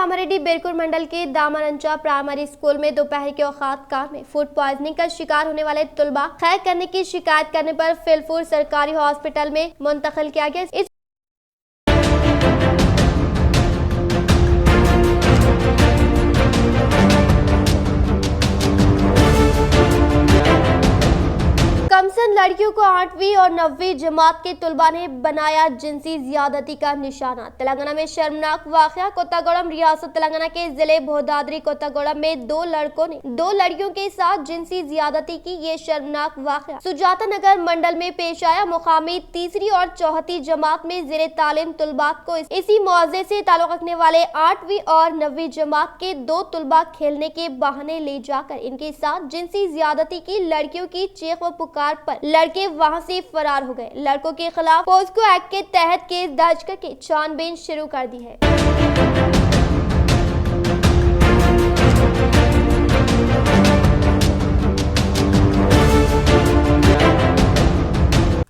कामारेड्डी बेरकुर मंडल के दामनंचा primary school में दोपहर के औकात कार में फूड पॉइजनिंग का शिकार होने वाले तुलबा खैर करने की शिकायत करने पर फिलपुर सरकारी हॉस्पिटल में मुंतकिल किया गया। इस कमसन लड़कियों को 8वीं और 9वीं जमात के तुलबा ने बनाया जिनसी ज्यादती का निशाना। तेलंगाना में शर्मनाक वाकया। कोत्तागुड़म रियासत तेलंगाना के जिले भोदाद्री कोत्तागुड़म में दो लड़कों ने दो लड़कियों के साथ जिनसी ज्यादती की। ये शर्मनाक वाकया सुजाता नगर मंडल में पेश आया। मुकामी 3री और 4थी जमात में ज़ेरे तालीम तुलबात को इसी मौजे से ताल्लुक रखने वाले 8वीं और 9वीं जमात के दो तुलबा खेलने के बहाने ले जाकर इनके साथ जिनसी ज्यादती की। लड़कियों की चीख व पुकार पर लड़के वहां से फरार हो गए। लड़कों के खिलाफ पोस्को एक्ट के तहत केस दर्ज करके छानबीन शुरू कर दी है।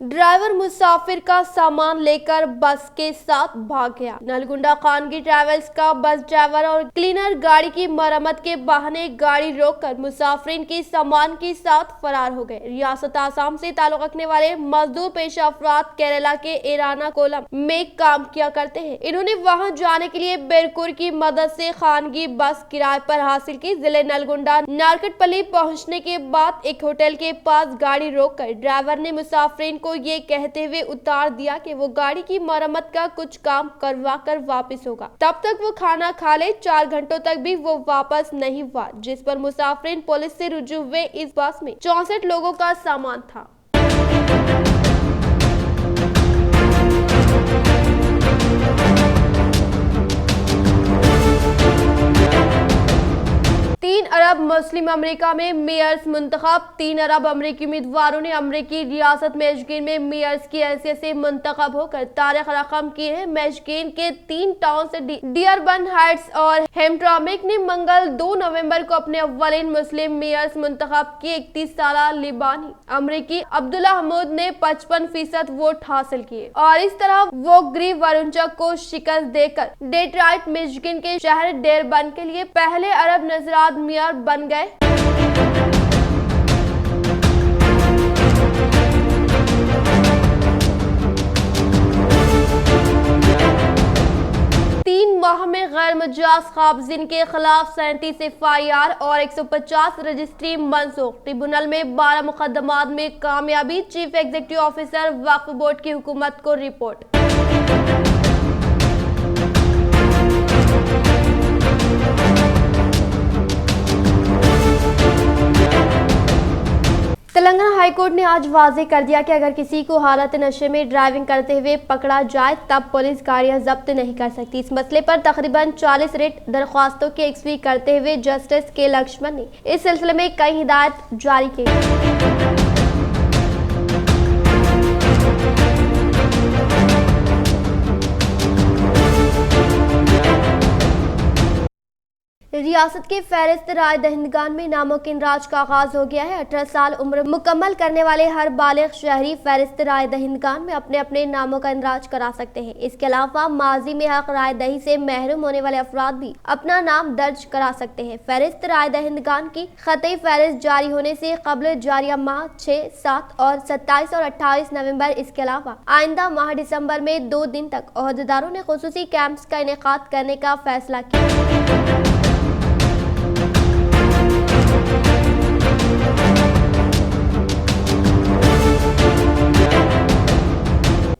ड्राइवर मुसाफिर का सामान लेकर बस के साथ भाग गया। नलगुंडा खानगी ट्रैवल्स का बस ड्राइवर और क्लीनर गाड़ी की मरम्मत के बहाने गाड़ी रोककर मुसाफिरीन के सामान के साथ फरार हो गए। रियासत आसाम से ताल्लुक रखने वाले मजदूर पेशा अफराद केरला के एराना कोलम में काम किया करते हैं। इन्होंने वहां जाने के लिए बेरकुर की मदद से खानगी बस किराए पर हासिल की। जिले नलगुंडा नारकटपल्ली पहुंचने के बाद एक होटल के पास गाड़ी रोककर ड्राइवर ने मुसाफिरीन को ये कहते हुए उतार दिया कि वो गाड़ी की मरम्मत का कुछ काम करवा कर वापस होगा, तब तक वो खाना खा ले। 4 घंटों तक भी वो वापस नहीं हुआ, जिस पर मुसाफिरीन पुलिस से रुजू हुए। इस बस में 64 लोगों का सामान था। अरब मुस्लिम अमेरिका में मेयर्स मुंतखब। 3 अरब अमेरिकी उम्मीदवारों ने अमेरिकी रियासत मिशिगन में मेयर्स की हैसियत से मुंतखब होकर तारीख रकम की है। मिशिगन के 3 टाउन से डियरबन हाइट्स और हेम्ट्रॉमिक ने मंगल 2 नवंबर को अपने अव्वलीन मुस्लिम मेयर्स मुंतखब किए। 31 साल लिबानी अमेरिकी अब्दुल्ला हमूद ने 55% वोट हासिल किए और इस तरह वो ग्रीव वरुंचक को शिकस्त देकर डेट्रॉइट मिशिगन के शहर डेरबन के लिए पहले अरब नजरात मेयर बन गए। माह में गैर मुजाज काबजिन के खिलाफ 37 FIR और 150 रजिस्ट्री मनसूख। ट्रिब्यूनल में 12 मुकदमात में कामयाबी। चीफ एग्जीक्यूटिव ऑफिसर वक्फ बोर्ड की हुकूमत को रिपोर्ट। तेलंगाना हाईकोर्ट ने आज वाज़ेह कर दिया कि अगर किसी को हालत नशे में ड्राइविंग करते हुए पकड़ा जाए तब पुलिस गाड़ियां जब्त नहीं कर सकती। इस मसले पर तकरीबन 40 रिट दरख्वास्तों की एकसवी करते हुए जस्टिस के लक्ष्मण ने इस सिलसिले में कई हिदायत जारी की। रियासत के फहरिस्त राय दहिंदगान में नामों के इंदराज का आगाज हो गया है। 18 साल उम्र मुकम्मल करने वाले हर बालिग शहरी फहरिस्त राय दहिंदगान में अपने अपने नामों का इंदराज करा सकते हैं। इसके अलावा माजी में हक राय दही से महरूम होने वाले अफराद भी अपना नाम दर्ज करा सकते हैं। फहरिस्त राय दहिंदगान की खतई फहरिस्त जारी होने से कबल जारिया माह 6, 7 और 27 और 28 नवंबर, इसके अलावा आइंदा माह दिसंबर में 2 दिन तक ओहदेदारों ने खुसूसी कैंप्स का इनेकाद करने का फैसला किया।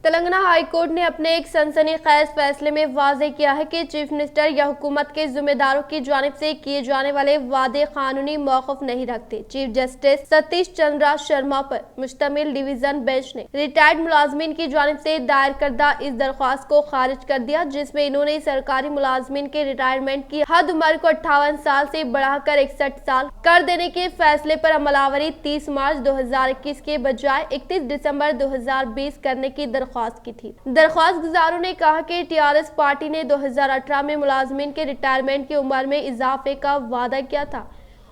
तेलंगाना हाईकोर्ट ने अपने एक सनसनीखेज फैसले में वाज़ेह किया है कि चीफ मिनिस्टर या हुकूमत के जिम्मेदारों की जानिब से किए जाने वाले वादे कानूनी मौक़िफ़ नहीं रखते। चीफ जस्टिस सतीश चंद्रा शर्मा पर मुश्तमिल डिवीजन बेंच ने रिटायर्ड मुलाजमीन की जानिब से दायर करदा इस दरख्वास्त को खारिज कर दिया, जिसमें इन्होंने सरकारी मुलाजमीन के रिटायरमेंट की हद उम्र को 58 साल से बढ़ाकर 61 साल कर देने के फैसले पर अमलावरी 30 मार्च 2021 के बजाय 31 दिसंबर 2020 करने की दरख्वास्त की थी। दरख्वास्त गुजारों ने कहा कि टीआरएस पार्टी ने 2018 में मुलाजमीन के रिटायरमेंट की उम्र में इजाफे का वादा किया था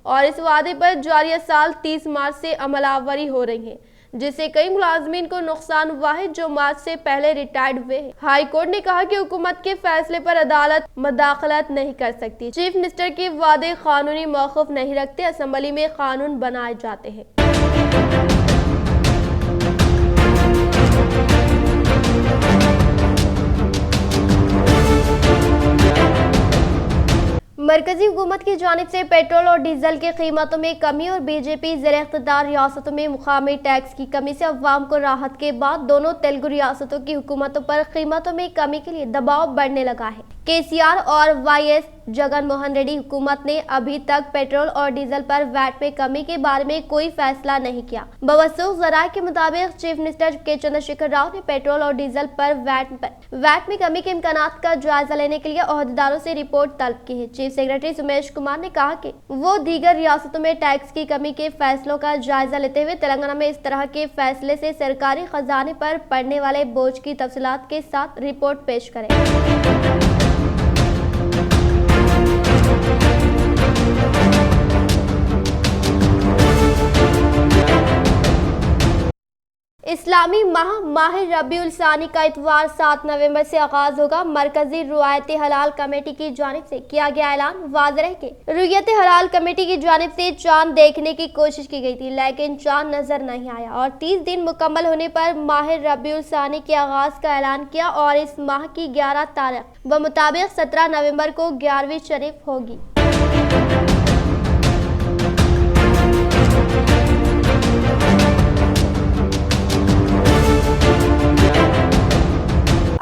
और इस वादे पर जारिया साल 30 मार्च से अमलावरी हो रही है। जिससे कई मुलाजमीन को नुकसान हुआ है जो मार्च से पहले रिटायर्ड हुए हैं। हाई कोर्ट ने कहा कि हुकूमत के फैसले पर अदालत मदाखलत नहीं कर सकती। चीफ मिनिस्टर के वादे कानूनी मौक़िफ़ नहीं रखते, असेंबली में कानून बनाए जाते हैं। मरकजी हुकूमत की जानिब से पेट्रोल और डीजल की कीमतों में कमी और बीजेपी ज़ेर-इक़्तिदार रियासतों में मुकामी टैक्स की कमी से अवाम को राहत के बाद दोनों तेलुगु रियासतों की हुकूमतों पर कीमतों में कमी के लिए दबाव बढ़ने लगा है। केसीआर और वाईएस जगन मोहन रेड्डी हुकूमत ने अभी तक पेट्रोल और डीजल पर वैट में कमी के बारे में कोई फैसला नहीं किया। बवसूख ज़राए के मुताबिक चीफ मिनिस्टर के चंद्रशेखर राव ने पेट्रोल और डीजल पर वैट में कमी के इम्कानात का जायजा लेने के लिए ओहदेदारों से रिपोर्ट तलब की है। चीफ सेक्रेटरी सुमेश कुमार ने कहा कि वो दीगर रियासतों में टैक्स की कमी के फैसलों का जायजा लेते हुए तेलंगाना में इस तरह के फैसले से सरकारी खजाने पर पड़ने वाले बोझ की तफसीलात के साथ रिपोर्ट पेश करें। इस्लामी माह रबीउल सानी का इतवार 7 नवंबर से आगाज होगा। मरकजी रुआयत हलाल कमेटी की जानिब से किया गया ऐलान वाज़ेह है कि रुयत हलाल कमेटी की जानिब से चांद देखने की कोशिश की गई थी, लेकिन चांद नजर नहीं आया और 30 दिन मुकम्मल होने पर माह रबीउल सानी के आगाज का ऐलान किया और इस माह की 11 तारीख व मुताबिक 17 नवंबर को 11वीं शरीफ होगी।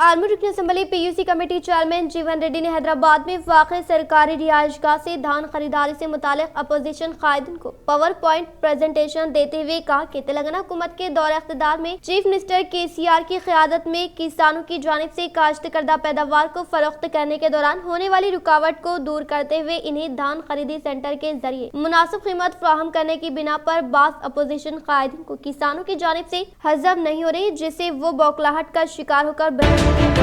आर्मी रुकन असम्बली पीयूसी कमेटी चेयरमैन जीवन रेड्डी ने हैदराबाद में वाक़ सरकारी रिहाइशगाह से धान खरीदारी से मुतालिक अपोजिशन कायदीन को पावर पॉइंट प्रेजेंटेशन देते हुए कहा कि तेलंगाना हुकूमत के दौर इख्तिदार में चीफ मिनिस्टर केसीआर की क़यादत में किसानों की जानिब से काश्त करदा पैदावार को फरोख्त करने के दौरान होने वाली रुकावट को दूर करते हुए इन्हें धान खरीदी सेंटर के जरिए मुनासिब कीमत फ्राहम करने की बिना पर बाज़ अपोजिशन कायदीन को किसानों की जानिब से हज़म नहीं हो रही, जिससे वो बौखलाहट का शिकार होकर